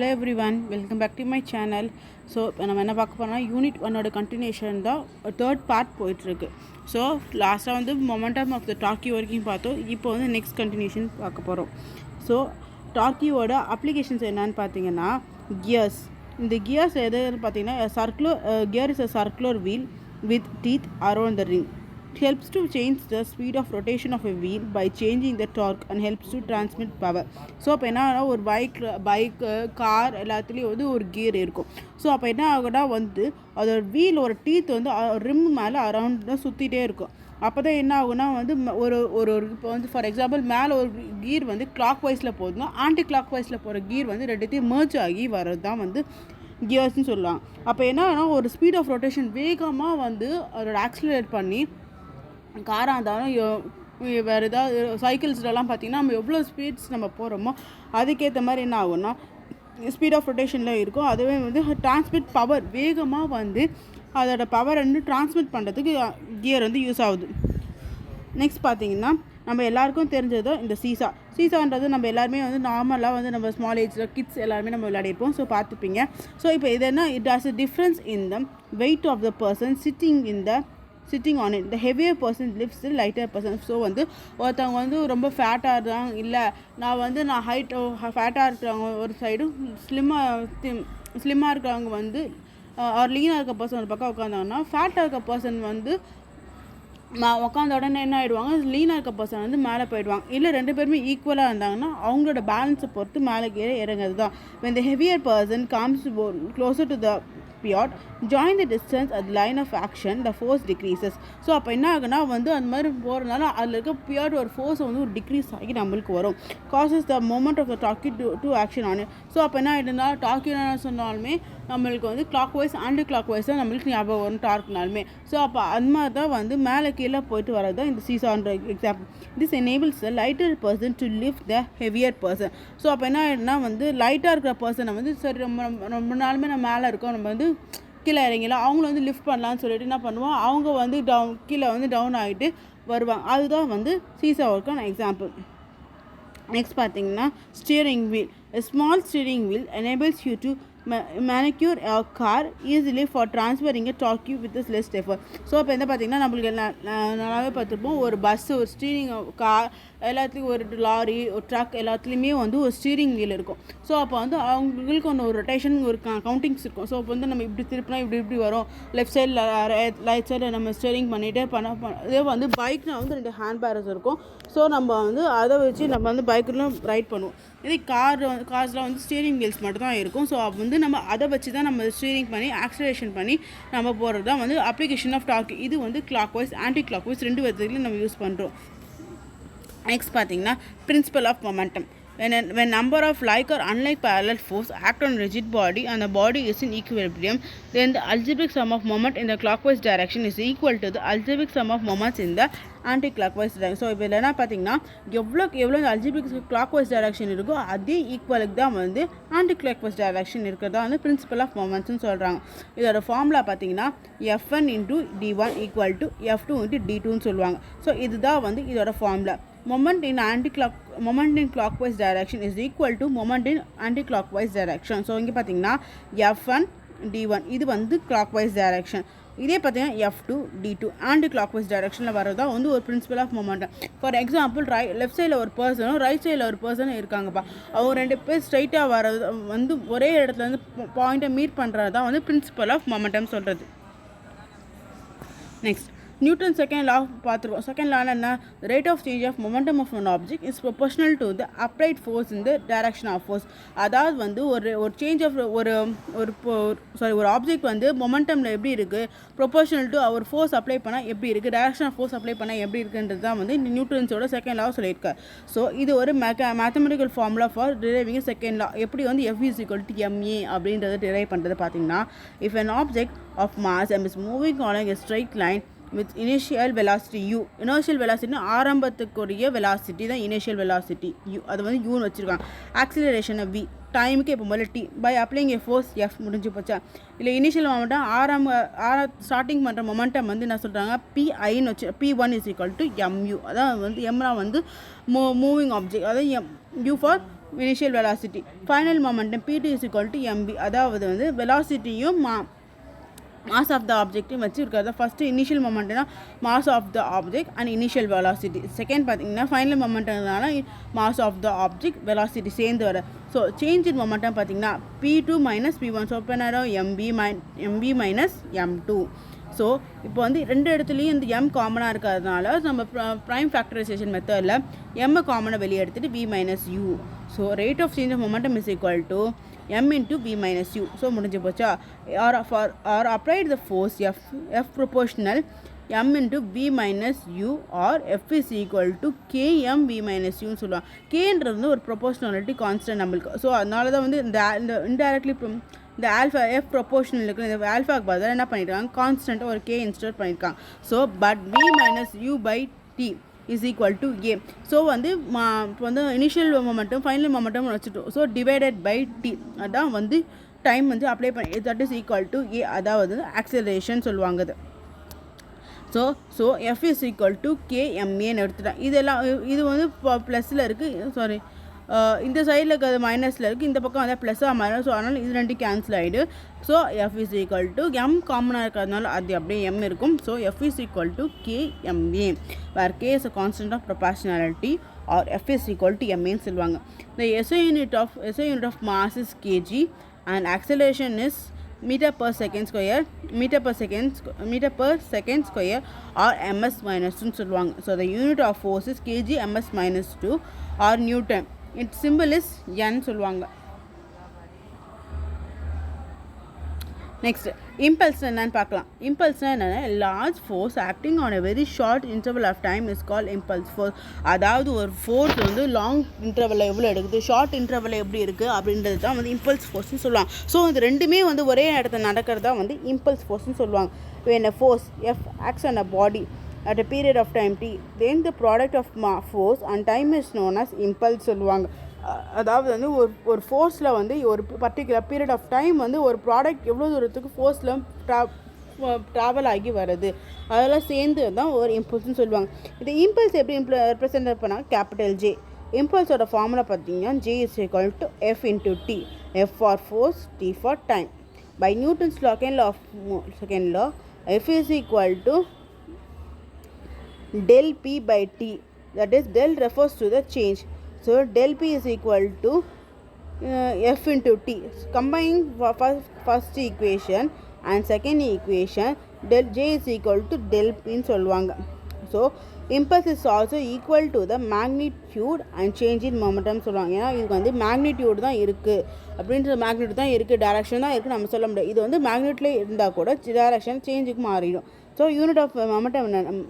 Hello everyone, welcome back to my channel. So இப்போ நம்ம என்ன பார்க்க போகிறோம்னா யூனிட் 1ஓட கண்டினியூஷன் தான் தேர்ட் பார்ட் போயிட்டுருக்கு. ஸோ லாஸ்ட்டாக வந்து மொமெண்டம் ஆஃப் த டார்க்கி வரைக்கும் பார்த்தோம். இப்போ வந்து நெக்ஸ்ட் கண்டினியூஷன் பார்க்க போகிறோம். ஸோ டார்க்கியோட அப்ளிகேஷன்ஸ் என்னன்னு பார்த்தீங்கன்னா கியர்ஸ். இந்த கியர்ஸ் எதுன்னு பார்த்தீங்கன்னா circular gear is a circular wheel with teeth around the ring. It helps to change the speed of rotation of a wheel by changing the torque and helps to transmit power. So அப்போ என்ன ஆகுனா ஒரு bike car எல்லாத்துலேயும் வந்து ஒரு gear இருக்கும். So அப்போ என்ன ஆகுனா வந்து அதோட வீல் ஒரு டீத் வந்து ரிம் மேலே அரவுண்டாக சுற்றிட்டே இருக்கும். அப்போ தான் என்ன ஆகுனா வந்து ஒரு இப்போ வந்து ஃபார் எக்ஸாம்பிள் மேலே ஒரு கீர் வந்து கிளாக் வைஸில் போகுதுன்னா ஆன்டி கிளாக் வைஸில் போகிற கீர் வந்து ரெண்டுத்தையும் மர்ஜ் ஆகி வர்றது தான் வந்து கியர்ஸ்னு சொல்லலாம். அப்போ என்ன ஆகுனா ஒரு ஸ்பீட் ஆஃப் ரொட்டேஷன் வேகமாக வந்து அதோட ஆக்சிலரேட் பண்ணி காராக இருந்தாலும் வேறு ஏதாவது சைக்கிள்ஸ்லாம் பார்த்திங்கன்னா நம்ம எவ்வளோ ஸ்பீட்ஸ் நம்ம போகிறோமோ அதுக்கேற்ற மாதிரி என்ன ஆகும்னா ஸ்பீட் ஆஃப் ரொட்டேஷனில் இருக்கும். அதுவே வந்து டிரான்ஸ்மிட் பவர் வேகமாக வந்து அதோட பவர் வந்து டிரான்ஸ்மிட் பண்ணுறதுக்கு கியர் வந்து யூஸ் ஆகுது. நெக்ஸ்ட் பார்த்திங்கன்னா நம்ம எல்லாருக்கும் தெரிஞ்சதோ இந்த சீசான்றது நம்ம எல்லாருமே வந்து நார்மலாக வந்து நம்ம ஸ்மால் ஏஜில் கிட்ஸ் எல்லாருமே நம்ம விளையாடிருப்போம். ஸோ பார்த்துப்பீங்க. ஸோ இப்போ இது என்ன it has a difference in the weight of the person sitting on it. The heavier person lifts the lighter person. So வந்து ஒருத்தவங்க வந்து ரொம்ப ஃபேட்டாக இருக்காங்க, இல்லை நான் ஹைட் ஃபேட்டாக இருக்கிறவங்க ஒரு சைடும் ஸ்லிம்மாக இருக்கிறவங்க வந்து ஒரு லீனாக இருக்க பர்சன் ஒரு பக்கம் உட்காந்தாங்கன்னா ஃபேட்டாக இருக்க பர்சன் வந்து உட்காந்த உடனே என்ன ஆகிடுவாங்க, லீனாக இருக்க பர்சன் வந்து மேலே போயிடுவாங்க. இல்லை ரெண்டு பேருமே ஈக்குவலாக இருந்தாங்கன்னா அவங்களோட பேலன்ஸை பொறுத்து மேலே கீழே இறங்குறது தான். when the heavier person comes closer to the period join the distance at the line of action the force decreases. So அப்போ என்ன ஆகுனா வந்து அந்த மாதிரி போகிறதுனால அதில் இருக்க பியர்ட் ஒரு ஃபோர்ஸ் வந்து ஒரு டிக்ரீஸ் ஆகி நம்மளுக்கு வரும். Causes the moment of the torque to action on. So அப்போ என்ன ஆகிடுனா டாக்கி சொன்னாலுமே நம்மளுக்கு வந்து clockwise anticlockwise தான் நம்மளுக்கு ஞாபகம் வரும் டார்க்னாலுமே. ஸோ அப்போ அது மாதிரி தான் வந்து மேலே கீழே போயிட்டு வரது தான் இந்த சீசான்ற example. This enables the lighter person to lift the heavier person. So அப்போ என்ன ஆகிடுனா வந்து லைட்டாக இருக்கிற பர்சனை வந்து சரி ரொம்ப நாளுமே நம்ம மேலே இருக்கோம், நம்ம வந்து கீழே இறங்கிலாம் அவங்கள வந்து லிஃப்ட் பண்ணலான்னு சொல்லிட்டு என்ன பண்ணுவோம், அவங்க வந்து கீழே வந்து டவுன் ஆகிட்டு வருவாங்க. அதுதான் வந்து சீசாவுக்கான எக்ஸாம்பிள். நெக்ஸ்ட் பார்த்தீங்கன்னா steering wheel. A small steering wheel enables you to maneuver a car easily for transferring a torque with less effort. So இப்போ என்ன பார்த்தீங்கன்னா நம்மளுக்கு நல்லாவே பார்த்துருப்போம், ஒரு பஸ்ஸு ஒரு ஸ்டீரிங் கார் எல்லாத்துலேயும் ஒரு லாரி ஒரு ட்ரக் எல்லாத்துலேயுமே வந்து ஒரு ஸ்டீரிங் வீல் இருக்கும். ஸோ அப்போ வந்து அவங்களுக்கு ஒன்று ஒரு ரொட்டேஷன் ஒரு கவுண்டிங்ஸ் இருக்கும். ஸோ அப்போ வந்து நம்ம இப்படி திருப்பினா இப்படி வரும், லெஃப்ட் சைடில் ரைட் சைடில் நம்ம ஸ்டீரிங் பண்ணிகிட்டே இதே வந்து பைக்னால் வந்து 2 ஹேண்ட் பேரஸ் இருக்கும். ஸோ நம்ம வந்து அதை வச்சு நம்ம வந்து பைக்கெலாம் ரைட் பண்ணுவோம். இதே கார்ஸில் வந்து ஸ்டீரிங் வீல்ஸ் மட்டும் தான் இருக்கும். ஸோ அப்போ வந்து நம்ம அதை வச்சு தான் நம்ம ஸ்டீரிங் பண்ணி ஆக்சிலரேஷன் பண்ணி நம்ம போகிறது தான் வந்து அப்ளிகேஷன் ஆஃப் டார்க். இது வந்து clockwise anticlockwise 2 விதத்துலையும் நம்ம யூஸ் பண்ணுறோம். நெக்ஸ்ட் பார்த்தீங்கன்னா principle of momentum. When number of like or unlike parallel force act on rigid body and the body is in equilibrium, then the algebraic sum of moment in the clockwise direction is equal to the algebraic sum of moments in the anti-clockwise direction. So இப்போ என்ன பார்த்தீங்கன்னா எவ்வளோ algebraic clockwise direction இருக்கோ அதே ஈக்குவலுக்கு தான் வந்து anti-clockwise direction இருக்கிறதா வந்து பிரின்சிபல் ஆஃப் மொமெண்ட்ஸ்னு சொல்கிறாங்க. இதோட ஃபார்முலா பார்த்தீங்கன்னா F1 into D1 equal to F2 into D2ன்னு சொல்லுவாங்க. ஸோ இதுதான் வந்து இதோட formula. Moment in clockwise direction is equal to moment in anti-clockwise direction. So இங்கே பார்த்தீங்கன்னா F1 D1 இது வந்து clockwise direction. இதே பார்த்தீங்கன்னா F2 D2 ஆன்டி கிளாக்வைஸ் டைரக்ஷனில் வரதான் வந்து ஒரு principle of momentum. For example left சைடில் ஒரு பர்சனும் ரைட் சைடில் ஒரு பர்சனும் இருக்காங்கப்பா. அவங்க 2 பேர் ஸ்ட்ரைட்டாக வர்றது வந்து ஒரே இடத்துல வந்து பாயிண்ட்டை மீட் பண்ணுறது தான் வந்து பிரின்சிபல் ஆஃப் மொமெண்டம் சொல்கிறது. நெக்ஸ்ட் நியூட்டன் செகண்ட் லா பார்த்துருக்கோம். செகண்ட் லா என்ன, rate of change of momentum of one object is proportional to the applied force in the direction of force. அதாவது வந்து ஒரு சேஞ்ச் ஆஃப் ஒரு ஆப்ஜெக்ட் வந்து மொமெண்டமில் எப்படி இருக்குது, proportional to our force apply பண்ணால் எப்படி இருக்குது, டைரக்ஷன் ஆஃப் ஃபோர்ஸ் அப்ளை பண்ணால் எப்படி இருக்குன்றது தான் வந்து நியூட்டன்ஸோட செகண்ட் லா சொல்லியிருக்காரு. ஸோ இது ஒரு mathematical formula for driving second law. எப்படி வந்து F is equal to ma அப்படின்றத டிரைவ் பண்ணுறது பார்த்தீங்கன்னா, if an object of mass m is moving along a straight line with initial velocity u. Initial velocity ஆரம்பத்துக்குரிய velocity தான் initial velocity u. அது வந்து யூன்னு வச்சுருக்காங்க. ஆக்சிலரேஷனை v, டைமுக்கு இப்போ முதல்ல t by applying a force f முடிஞ்சு போச்சா. இல்லை இனிஷியல் மொமெண்டம் ஸ்டார்டிங் பண்ணுற மொமெண்டம் வந்து என்ன சொல்கிறாங்க P1 P1 is equal to mu. அதான் வந்து எம்னா வந்து மூவிங் ஆப்ஜெக்ட், அதாவது u for initial velocity. Final momentum P2 is equal to mb. அதாவது வந்து velocityயும் mass of the object வச்சு இருக்கிறது. ஃபர்ஸ்ட் இனிஷியல் மொமெண்ட்னா mass of the object and initial velocity. Second பார்த்தீங்கன்னா ஃபைனல் மொமெண்ட்னால mass of the object velocity சேர்ந்து வர. So change in momentum பார்த்தீங்கன்னா P2 மைனஸ் P1. ஸோ இப்போ என்ன mb மைனஸ் m2. ஸோ இப்போ வந்து ரெண்டு இடத்துலையும் இந்த m காமனாக இருக்கிறதுனால நம்ம ப்ரைம் ஃபேக்டரைசேஷன் மெத்தடில் m காமனை வெளியே எடுத்துகிட்டு v minus u. So rate of change of momentum is equal to m into v minus u. So முடிஞ்சு போச்சா. or applied the force f proportional m into v minus u or f is equal to km v minus u சொல்லுவாங்க. kன்றது வந்து ஒரு proportionality constant நம்மளுக்கு. So அதனால தான் வந்து இந்த இன்டைரக்ட்லி இந்த ஆல்ஃபா எஃப் ப்ரொபோஷனலுக்கு இந்த ஆல்ஃபாக்கு பதிலாக என்ன பண்ணியிருக்காங்க கான்ஸ்டன்ட்டாக ஒரு கே இன்ஸ்டர் பண்ணியிருக்காங்க. So but v minus u by t is equal to a. So வந்து இப்போ வந்து இனிஷியல் மொமெண்டம் ஃபைனல் மொமெண்டம் வச்சுட்டோம். ஸோ டிவைடட் பை டி அதான் வந்து டைம் வந்து அப்ளை பண்ணி that is equal to A, அதாவது ஆக்சலரேஷன் சொல்லுவாங்க அது. So F is equal to கேஎம்ஏன்னு எடுத்துட்டேன். இதெல்லாம் இது வந்து ப்ளஸில் இருக்குது, சாரி இந்த சைடில் இருக்கிறது மைனஸில் இருக்குது, இந்த பக்கம் வந்து ப்ளஸ்ஸாக மாறும். ஸோ அதனால் இது ரெண்டு கேன்சல் ஆகிடு. So F is equal to M காமனாக இருக்கிறதுனால அது அப்படியே எம் இருக்கும். So F is equal to KMA where K is a constant of proportionality or F is equal to எம்ஏன்னு சொல்லுவாங்க. The SI unit of mass is KG and acceleration is meter per second square or ms minus 2 சொல்லுவாங்க. So the unit of force is kg ms minus 2 or newton. its symbol is n சொல்லுவாங்க. Next impulse என்னன்னு பார்க்கலாம். இம்பல்ஸ்னால் என்னென்னா large force acting on a very short interval of time is call impulse force. அதாவது ஒரு force வந்து long இன்டர்வலில் எவ்வளோ எடுக்குது, ஷார்ட் இன்டர்வலில் எப்படி இருக்குது அப்படின்றது தான் வந்து இம்பல்ஸ் ஃபோர்ஸ்னு சொல்லுவாங்க. ஸோ இது ரெண்டுமே வந்து ஒரே இடத்துல நடக்கிறதா வந்து இம்பல்ஸ் ஃபோர்ஸ்னு சொல்லுவாங்க. when a force F acts on a body at a period of time t, then the product of force and time is known as impulse சொல்லுவாங்க. அதாவது வந்து ஒரு ஃபோர்ஸில் வந்து ஒரு பர்டிகுலர் பீரியட் ஆஃப் டைம் வந்து ஒரு ப்ராடக்ட் எவ்வளோ தூரத்துக்கு ஃபோர்ஸில் ட்ராவல் ஆகி வருது அதெல்லாம் சேர்ந்து தான் ஒரு இம்பல்ஸ்னு சொல்லுவாங்க. இந்த இம்பல்ஸ் எப்படி ரெப்ரசென்ட் பண்ணால் கேபிட்டல் ஜே. இம்பல்ஸோட ஃபார்முலா பார்த்தீங்கன்னா J is equal to F into T. F for force, T for time. By Newton's second law, F is equal to del P by T. That is, del refers to the change. So del P is equal to F into T. Combining first equation and second equation, del J is equal to del P ன்னு சொல்லுவாங்க. So impulse is also equal to the magnitude and change in momentum சொல்லுவாங்க. ஏன்னா இதுக்கு வந்து magnitude தான் இருக்குது அப்படின்ற magnitude தான் இருக்குது, டைரக்ஷன் தான் இருக்குது நம்ம சொல்ல முடியாது. இது வந்து மேக்னிட்லேயே இருந்தால் கூட டைரக்ஷன் சேஞ்சுக்கு மாறிடும். So unit of momentum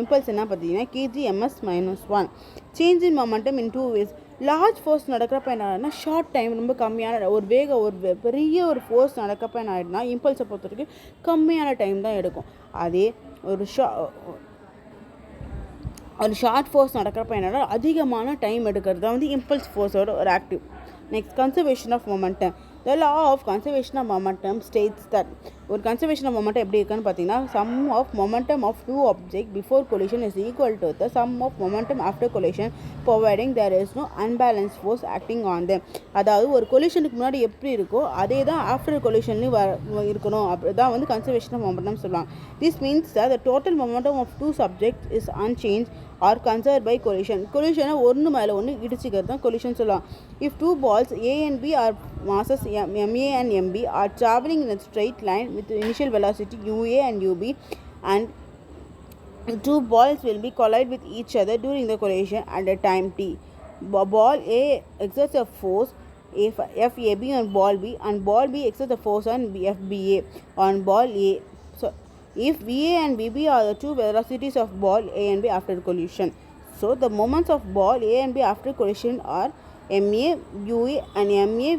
impulse என்ன பார்த்தீங்கன்னா kgms minus 1. Change in momentum in 2 ways. Large force நடக்கிறப்ப என்ன ஷார்ட் டைம் ரொம்ப கம்மியான ஒரு பெரிய ஒரு ஃபோர்ஸ் நடக்கிறப்ப என்ன ஆகிடுனா இம்பல்ஸை பொறுத்த வரைக்கும் கம்மியான டைம் தான் எடுக்கும். அதே ஒரு ஷார்ட் ஃபோர்ஸ் நடக்கிறப்ப என்னன்னா அதிகமான டைம் எடுக்கிறது தான் வந்து இம்பல்ஸ் ஃபோர்ஸோட ஒரு active. Next conservation of momentum. The law of conservation of momentum states that ஒரு conservation of momentum எப்படி இருக்குன்னு பார்த்தீங்கன்னா sum of momentum of two objects before collision is equal to the sum of momentum after collision providing there is no unbalanced force acting on them. அதாவது ஒரு collisionக்கு முன்னாடி எப்படி இருக்கோ அதே தான் ஆஃப்டர் collisionலையும் இருக்கணும். அப்படி தான் வந்து conservation of momentum சொல்லுவாங்க. This means that the total momentum of two subjects is unchanged or conserved by collision. collision ஒன்று மேலே ஒன்று இடிச்சிக்கிறது தான் collision சொல்லலாம். If two balls A and B are masses MA and MB are traveling in a straight line with initial velocity UA and UB and the two balls will be collide with each other during the collision at a time t. Ball A exerts a force FAB on ball B and ball B exerts a force on FBA on ball A. So if VA and VB are the two velocities of ball A and B after collision, so the moments of ball A and B after collision are MA UA and MA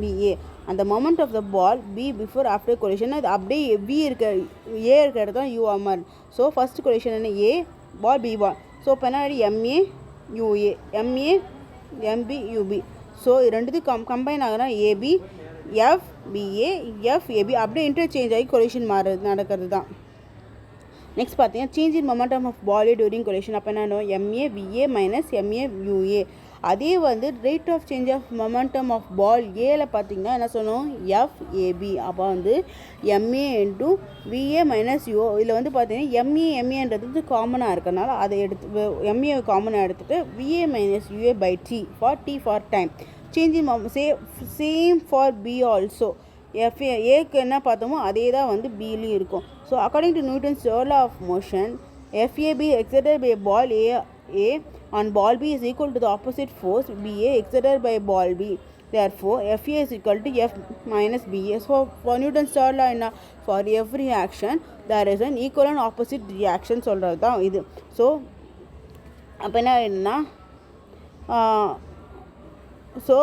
VA and the moment of the ball B before after collision அது அப்படியே B இருக்க A இருக்க இடத்துல U ஆமாம். So first collision என்ன A ball B ball. So இப்போ என்ன MA UA MA MB UB. So இது ரெண்டுத்துக்கு கம்பைன் ஆகுனா AB FBA FAB அப்படியே இன்டர்சேஞ்ச் ஆகி collision நடக்கிறது தான். நெக்ஸ்ட் பார்த்தீங்கன்னா change in momentum of body during collision. அப்போ என்ன MA VA மைனஸ் MA UA. அதே வந்து rate of change of momentum of ball ஏல பார்த்திங்கன்னா என்ன சொன்னோம் எஃப்ஏபி. அப்போ வந்து MA into VA minus you. இதில் வந்து பார்த்திங்கன்னா எம்ஏன்றது காமனாக இருக்கிறனால அதை எடுத்து எம்ஏ காமனாக எடுத்துகிட்டு VA minus UA by T for time changing same for B also. ஏக்கு என்ன பார்த்தோமோ அதே தான் வந்து பிலையும் இருக்கும். So according to Newton's third law of motion, FAB exerted by ball A on ball B is equal to the opposite force BA exerted by ball B. Therefore, FA is equal to F minus BA. So for Newton's third law என்ன, for every action there is an equal and opposite reaction சொல்கிறது தான் இது. So அப்போ என்ன ஆயிடுனா so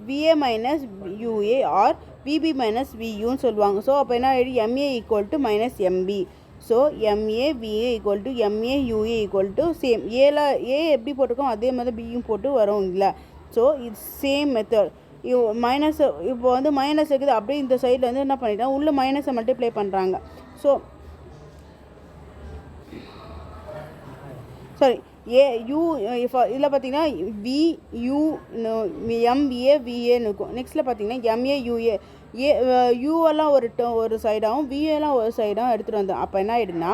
VA minus UA or VB minus VUன்னு சொல்லுவாங்க. So அப்போ என்ன ஆகிடுது MA equal to minus MB. So MA VA equal to MA UA equal to same. ஏ எப்படி போட்டிருக்கோம் அதே மாதிரி பியும் போட்டு வரும் இல்லை. ஸோ இது சேம் மெத்தட். மைனஸ் இப்போ வந்து மைனஸ் இருக்குது அப்படியே இந்த சைடில் வந்து என்ன பண்ணிட்டாங்க உள்ள மைனஸை மல்டிப்ளை பண்ணுறாங்க. ஸோ சாரி யூ இதில் பார்த்தீங்கன்னா VU MA VAன்னு இருக்கும். நெக்ஸ்ட்டில் பார்த்தீங்கன்னா MA UA யூவெல்லாம் ஒரு சைடாகவும் VAலாம் ஒரு சைடாகவும் எடுத்துகிட்டு வந்தோம். அப்போ என்ன ஆகிடுனா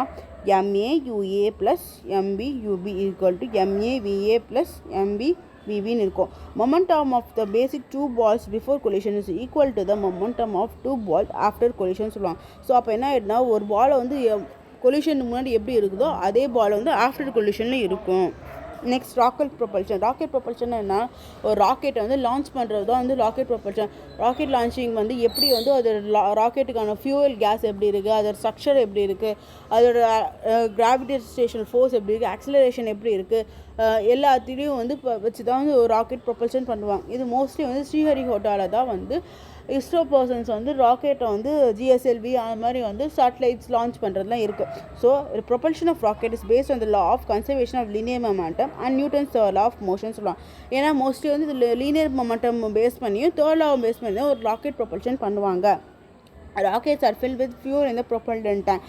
MA UA plus MB UB equal to MA VA plus MB VBன்னு இருக்கும். Momentum of the basic 2 balls before collision is equal to the momentum of 2 balls after collision சொல்லுவாங்க. ஸோ அப்போ என்ன ஆகிடுனா ஒரு பாலை வந்து கொலிஷனுக்கு முன்னாடி எப்படி இருக்குதோ அதே பால் வந்து ஆஃப்டர் கொலிஷனில் இருக்கும். Next rocket propulsion. Rocket propulsion என்ன, ஒரு ராக்கெட்டை வந்து லான்ச் பண்ணுறது தான் வந்து ராக்கெட் ப்ரொபல்ஷன். ராக்கெட் லான்ச்சிங் வந்து எப்படி வந்து அது ராக்கெட்டுக்கான ஃபியூவல் கேஸ் எப்படி இருக்குது, அதோட ஸ்ட்ரக்சர் எப்படி இருக்குது, அதோட கிராவிடேஷனல் ஃபோர்ஸ் எப்படி இருக்குது, ஆக்சிலரேஷன் எப்படி இருக்குது, எல்லாத்தையும் வந்து வச்சு தான் வந்து ஒரு ராக்கெட் ப்ரொபல்ஷன் பண்ணுவாங்க. இது மோஸ்ட்லி வந்து ஸ்ரீஹரிகோட்டாவில் தான் வந்து இஸ்ரோ பர்சன்ஸ் வந்து ராக்கெட்டை வந்து GSLV அந்த மாதிரி வந்து சேட்டலைட்ஸ் லான்ச் பண்ணுறதுலாம் இருக்குது. So propulsion of rocket is based on the law of conservation of linear momentum and Newton's law of motion சொல்லுவாங்க. ஏன்னா மோஸ்ட்லி வந்து இது லீனியர் மொமெண்டம் பேஸ் பண்ணியும் தேர்ட் லா பேஸ் பண்ணி ஒரு ராக்கெட் ப்ரொபல்ஷன் பண்ணுவாங்க. Rockets are fill with fuel இந்த propellant tank.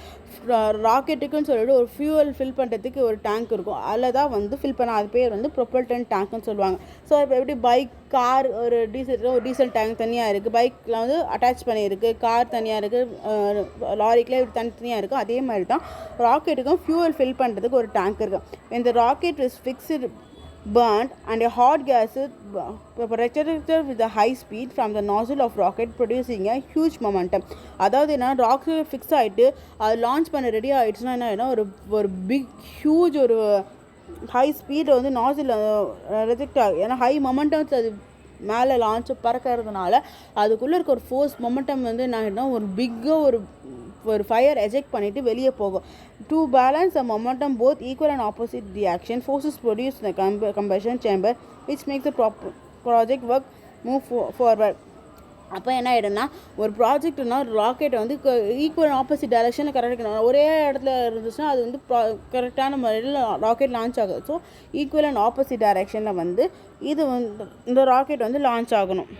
ராக்கெட்டுக்குன்னு சொல்லிட்டு ஒரு ஃபியூவல் ஃபில் பண்ணுறதுக்கு ஒரு டேங்க் இருக்கும், அதில் தான் வந்து ஃபில் பண்ண அது பேர் வந்து ப்ரொபல்டன் டேங்க்னு சொல்லுவாங்க. ஸோ இப்போ எப்படி பைக் கார் ஒரு டீசல் டேங்க் தனியாக இருக்குது, பைக்கில் வந்து அட்டாச் பண்ணியிருக்கு, கார் தனியாக இருக்குது, லாரிக்கில் இப்படி தனித்தனியாக இருக்குது. அதே மாதிரி தான் ராக்கெட்டுக்கும் ஃபியூவல் ஃபில் பண்ணுறதுக்கு ஒரு டேங்க் இருக்குது. இந்த rocket is fixed burnt and a hot gas is projected with a high speed from the nozzle of rocket producing a huge momentum. அதாவது என்ன, ராக்கெட் ஃபிக்ஸ் ஆகிட்டு அது லான்ச் பண்ண ரெடி ஆகிடுச்சுன்னா என்ன ஆகிடும், ஒரு பிக் ஹியூஜ் ஒரு ஹை ஸ்பீட் வந்து நாசில் ரிஜெக்ட் ஆகும். ஏன்னா ஹை மொமெண்டம்ஸ் அது மேலே லான்ச் பறக்கிறதுனால அதுக்குள்ளே இருக்க ஒரு ஃபோர்ஸ் மொமெண்டம் வந்து என்ன ஆகிடும், ஒரு பிக்காக ஒரு ஃபயர் எஜெக்ட் பண்ணிவிட்டு வெளியே போகும். To balance a momentum both equal and opposite reaction forces produce the combustion chamber which makes the project work move forward. அப்போ என்ன ஆகிடும்னா ஒரு ப்ராஜெக்ட்னா ராக்கெட்டை வந்து ஈக்குவல் ஆப்போசிட் டைரெக்ஷனில் கரெக்டாக ஒரே இடத்துல இருந்துச்சுன்னா அது வந்து கரெக்டான முறையில் ராக்கெட் லான்ச் ஆகுது. ஸோ ஈக்குவல் அண்ட் ஆப்போசிட் டைரெக்ஷனில் வந்து இது வந்து இந்த ராக்கெட் வந்து லான்ச் ஆகணும்.